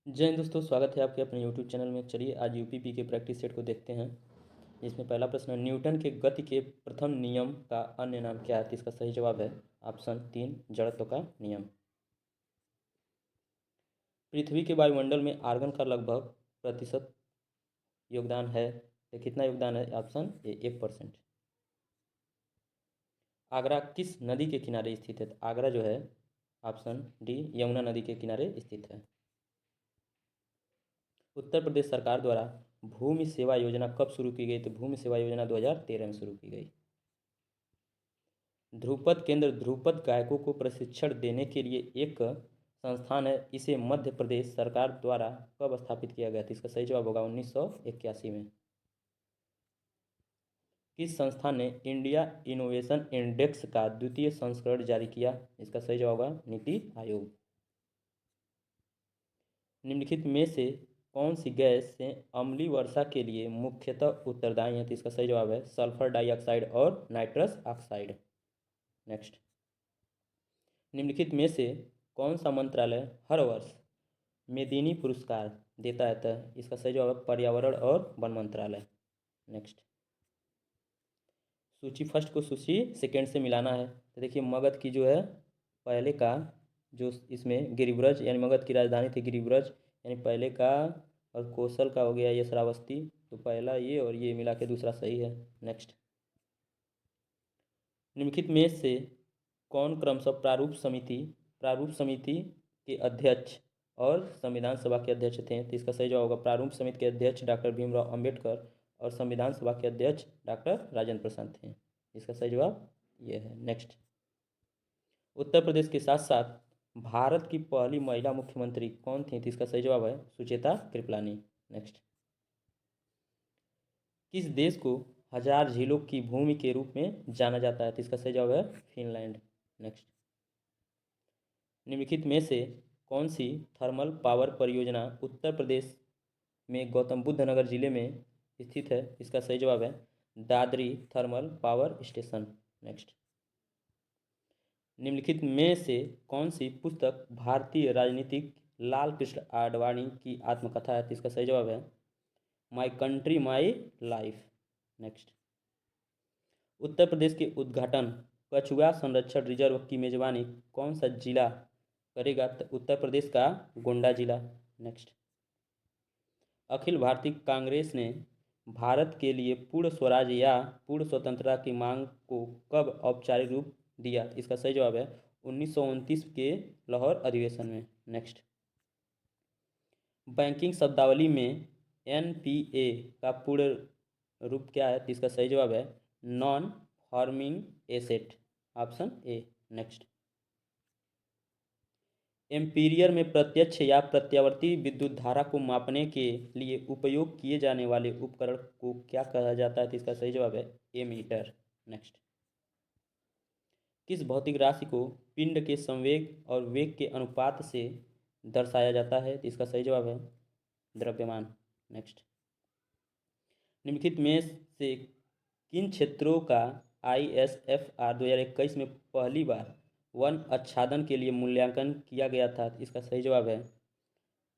जय हिंद दोस्तों, स्वागत है आपके अपने यूट्यूब चैनल में। चलिए आज यूपीपी के प्रैक्टिस सेट को देखते हैं। इसमें पहला प्रश्न है, न्यूटन के गति के प्रथम नियम का अन्य नाम क्या है? तो इसका सही जवाब है ऑप्शन 3, जड़त्व का नियम। पृथ्वी के वायुमंडल में आर्गन का लगभग प्रतिशत योगदान है, तो कितना योगदान है? Option A 1%। आगरा किस नदी के किनारे स्थित है? तो आगरा जो है ऑप्शन डी, यमुना नदी के किनारे स्थित है। उत्तर प्रदेश सरकार द्वारा भूमि सेवा योजना कब शुरू की गई? तो भूमि सेवा योजना 2013 में शुरू की गई। ध्रुपद केंद्र ध्रुपद गायकों को प्रशिक्षण देने के लिए एक संस्थान है, इसे मध्य प्रदेश सरकार द्वारा कब स्थापित किया गया था? इसका सही जवाब होगा 1981 में। किस संस्थान ने इंडिया इनोवेशन इंडेक्स का द्वितीय संस्करण जारी किया? इसका सही जवाब होगा नीति आयोग। निम्नलिखित में से कौन सी गैस से अम्लीय वर्षा के लिए मुख्यतः उत्तरदायी है? तो इसका सही जवाब है सल्फर डाइऑक्साइड और नाइट्रस ऑक्साइड। नेक्स्ट, निम्नलिखित में से कौन सा मंत्रालय हर वर्ष मेदिनी पुरस्कार देता है? तो इसका सही जवाब है पर्यावरण और वन मंत्रालय। नेक्स्ट, सूची फर्स्ट को सूची सेकेंड से मिलाना है। तो देखिए मगध की जो है पहले का जो इसमें गिरिब्रज यानी मगध की राजधानी थी गिरिब्रज यानी पहले का, और कौशल का हो गया ये श्रावस्ती। तो पहला ये और ये मिला के दूसरा सही है। नेक्स्ट, निम्नलिखित में से कौन क्रमशः प्रारूप समिति के अध्यक्ष और संविधान सभा के अध्यक्ष थे? तो इसका सही जवाब होगा प्रारूप समिति के अध्यक्ष डॉक्टर भीमराव अंबेडकर और संविधान सभा के अध्यक्ष डॉक्टर राजेंद्र प्रसाद थे। इसका सही जवाब ये है। नेक्स्ट, उत्तर प्रदेश के साथ साथ भारत की पहली महिला मुख्यमंत्री कौन थी? तो इसका सही जवाब है सुचेता कृपलानी। नेक्स्ट, किस देश को हजार झीलों की भूमि के रूप में जाना जाता है? तो इसका सही जवाब है फिनलैंड। नेक्स्ट, निम्नलिखित में से कौन सी थर्मल पावर परियोजना उत्तर प्रदेश में गौतम बुद्ध नगर जिले में स्थित है? इसका सही जवाब है Dadri thermal power station. Next, निम्नलिखित में से कौन सी पुस्तक भारतीय राजनीतिक लाल कृष्ण आडवाणी की आत्मकथा है? तो इसका सही जवाब है my country my life. Next, Uttar Pradesh के उद्घाटन कछुआ संरक्षण रिजर्व की मेजबानी कौन सा जिला करेगा? तो उत्तर प्रदेश का गोंडा जिला। नेक्स्ट, अखिल भारतीय कांग्रेस ने भारत के लिए पूर्ण स्वराज या पूर्ण स्वतंत्रता की मांग को कब औपचारिक रूप दिया? इसका सही जवाब है 1929 के लाहौर अधिवेशन में। नेक्स्ट, बैंकिंग शब्दावली में एनपीए का पूर्ण रूप क्या है? तो इसका सही जवाब है non farming asset, option A. Next, ampere में प्रत्यक्ष या प्रत्यावर्ती विद्युत धारा को मापने के लिए उपयोग किए जाने वाले उपकरण को क्या कहा जाता है? तो इसका सही जवाब है एमीटर। नेक्स्ट, किस भौतिक राशि को पिंड के संवेग और वेग के अनुपात से दर्शाया जाता है? तो इसका सही जवाब है द्रव्यमान। नेक्स्ट, निम्नलिखित में से किन क्षेत्रों का ISFR 2021 में पहली बार वन आच्छादन के लिए मूल्यांकन किया गया था? इसका सही जवाब है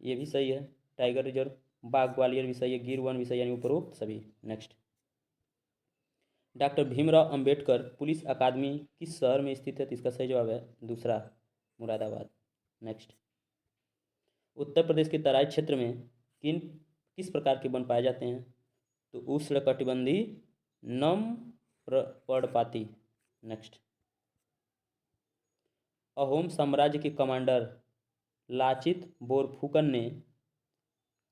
ये भी सही है टाइगर रिजर्व, बाघ ग्वालियर भी सही है, गिर वन भी सही है, यानी उपरोक्त सभी। Next, doctor Bhimrao Ambedkar police academy किस शहर में स्थित है? तो इसका सही जवाब है दूसरा, मुरादाबाद। नेक्स्ट, उत्तर प्रदेश के तराई क्षेत्र में किस प्रकार के वन पाए जाते हैं? तो उष्णकटिबंधीय नम पर्णपाती। नेक्स्ट, अहोम साम्राज्य के कमांडर लाचित बोरफुकन ने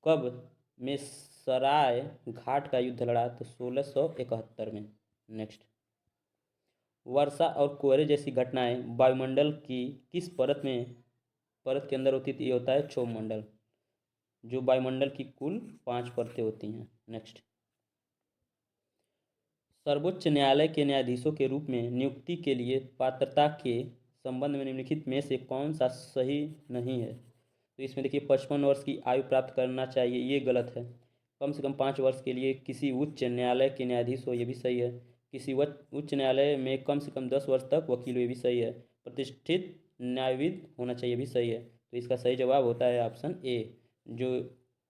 कब में सराय घाट का युद्ध लड़ा? तो 1671 में। नेक्स्ट, वर्षा और कोहरे जैसी घटनाएं वायुमंडल की किस परत के अंदर होती थी? ये होता है क्षोभ मंडल, जो वायुमंडल की कुल 5 परतें होती हैं। नेक्स्ट, सर्वोच्च न्यायालय के न्यायाधीशों के रूप में नियुक्ति के लिए पात्रता के संबंध में निम्नलिखित में से कौन सा सही नहीं है? तो इसमें देखिए 55 वर्ष की आयु प्राप्त करना चाहिए, ये गलत है। कम से कम 5 वर्ष के लिए किसी उच्च न्यायालय के न्यायाधीश हो, ये भी सही है। किसी उच्च न्यायालय में कम से कम 10 वर्ष तक वकील हो, ये भी सही है। प्रतिष्ठित न्यायविद होना चाहिए, भी सही है। तो इसका सही जवाब होता है ऑप्शन ए, जो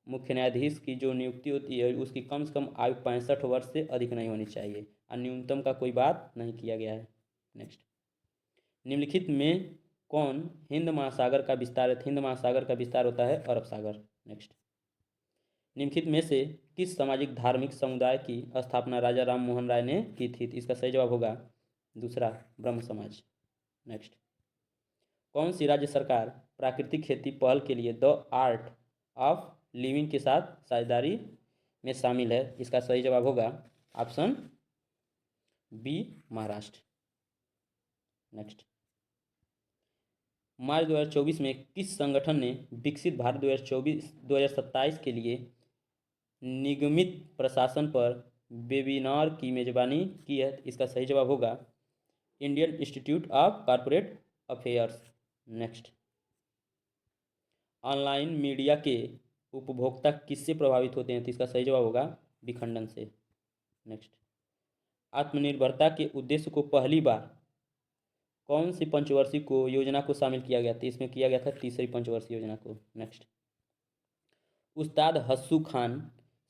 मुख्य न्यायाधीश की जो नियुक्ति होती है उसकी कम से कम आयु 65 वर्ष से अधिक नहीं होनी चाहिए और न्यूनतम का कोई बात नहीं किया गया है। नेक्स्ट, निम्नलिखित में कौन हिंद महासागर का विस्तार है? हिंद महासागर का विस्तार होता है अरब सागर। नेक्स्ट, निम्नलिखित में से किस सामाजिक धार्मिक समुदाय की स्थापना राजा राम मोहन राय ने की थी? इसका सही जवाब होगा दूसरा, ब्रह्म समाज। नेक्स्ट, कौन सी राज्य सरकार प्राकृतिक खेती पहल के लिए द आर्ट ऑफ लिविंग के साथ साझेदारी में शामिल है? इसका सही जवाब होगा ऑप्शन बी, महाराष्ट्र। नेक्स्ट, मार्च 2024 में किस संगठन ने विकसित भारत 2027 के लिए निगमित प्रशासन पर वेबिनार की मेजबानी की है? इसका सही जवाब होगा Indian institute of corporate affairs. Next, online media के उपभोक्ता किससे प्रभावित होते हैं? तो इसका सही जवाब होगा विखंडन से। नेक्स्ट, आत्मनिर्भरता के उद्देश्य को पहली बार कौन सी पंचवर्षीय को योजना को शामिल किया गया था? इसमें किया गया था तीसरी पंचवर्षीय योजना को। नेक्स्ट, उस्ताद हस्सू खान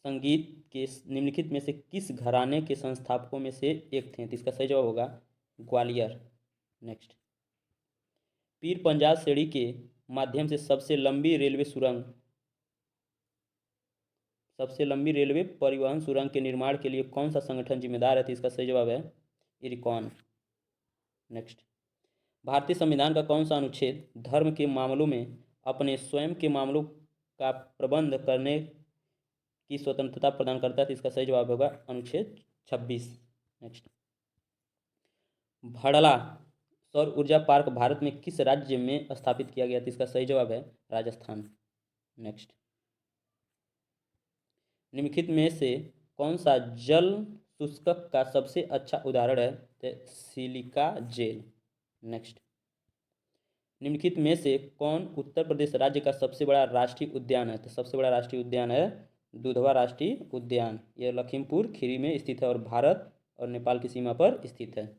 संगीत के निम्नलिखित में से किस घराने के संस्थापकों में से एक थे? तो इसका सही जवाब होगा ग्वालियर। नेक्स्ट, पीर पंजाब सीढ़ी के माध्यम से सबसे लंबी रेलवे परिवहन सुरंग के निर्माण के लिए कौन सा संगठन जिम्मेदार है? तो इसका सही जवाब है इरकॉन। नेक्स्ट, भारतीय संविधान का कौन सा अनुच्छेद धर्म के मामलों में अपने स्वयं के मामलों का प्रबंध करने की स्वतंत्रता प्रदान करता है? तो इसका सही जवाब होगा अनुच्छेद 26। नेक्स्ट, भड़ला सौर ऊर्जा पार्क भारत में किस राज्य में स्थापित किया गया? तो इसका सही जवाब है राजस्थान। नेक्स्ट, निम्नलिखित में से कौन सा जल शुष्कक का सबसे अच्छा उदाहरण है? तो सिलिका जेल। नेक्स्ट, निम्नलिखित में से कौन उत्तर प्रदेश राज्य का सबसे बड़ा राष्ट्रीय उद्यान है? तो सबसे बड़ा राष्ट्रीय उद्यान है दुधवा राष्ट्रीय उद्यान। यह लखीमपुर खीरी में स्थित है और भारत और नेपाल की सीमा पर स्थित है।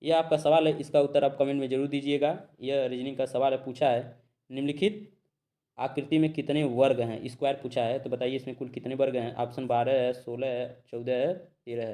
यह आपका सवाल है, इसका उत्तर आप कमेंट में जरूर दीजिएगा। यह रीजनिंग का सवाल है, पूछा है निम्नलिखित आकृति में कितने वर्ग हैं? स्क्वायर पूछा है, तो बताइए इसमें कुल कितने वर्ग हैं? ऑप्शन 12 है, 16 है, 14 है, 13 है।